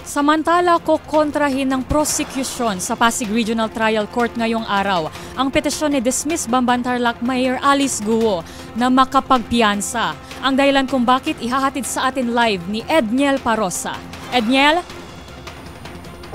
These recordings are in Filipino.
Samantala, kukontrahin ng prosecution sa Pasig Regional Trial Court ngayong araw ang petisyon ni dismiss Bamban-Tarlac Mayor Alice Guo na makapagpiyansa. Ang dahilan kung bakit ihahatid sa atin live ni Edniel Parosa. Edniel?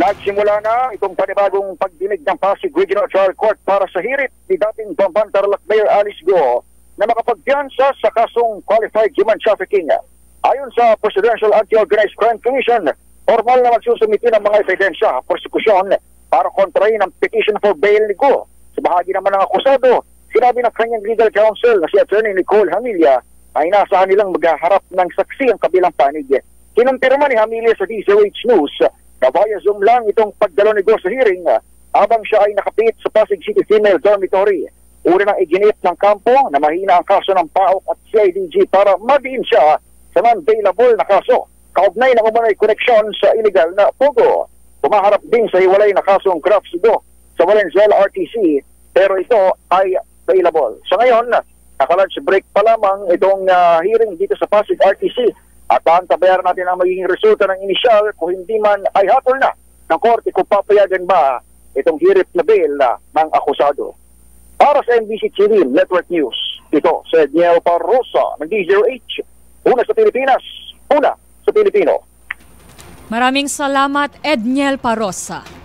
Nagsimula na itong panibagong pagdinig ng Pasig Regional Trial Court para sa hirit ni dating Bamban-Tarlac Mayor Alice Guo na makapagpiyansa sa kasong qualified human trafficking. Ayon sa Presidential Anti-Organized Crime Commission, formal na magsusumiti ng mga ebidensya, prosekusyon para kontrahin ang petition for bail ni Guo. Sa bahagi naman ng akusado, sinabi ng kanyang legal counsel na si Attorney Nicole Hamilla ay inaasahan nilang maghaharap ng saksi ang kabilang panig. Kinumpirma ni Hamilla sa DZRH News na via Zoom lang itong pagdalo ni Guo sa hearing habang siya ay nakapit sa Pasig City Female Dormitory. Una nang iginit ng kampo na mahina ang kaso ng PAOK at CIDG para madiin siya sa non-bailable na kaso. Kaugnay ng umunay koneksyon sa illegal na pogo. Pumaharap din sa hiwalay na kasong graft sugo sa Valenzuela RTC pero ito ay bailable. Sa ngayon, naka-lunch break pa lamang itong hearing dito sa Pasig RTC at tabayaran natin ang magiging resulta ng inisyal kung hindi man ay hatol na ng korte kung papayagan ba itong hirit na bail ng akusado. Para sa NBC TV Network News, ito si Edniel Parosa ng DZRH. Una sa Pilipinas, una sa Pilipino. Maraming salamat, Edniel Parosa.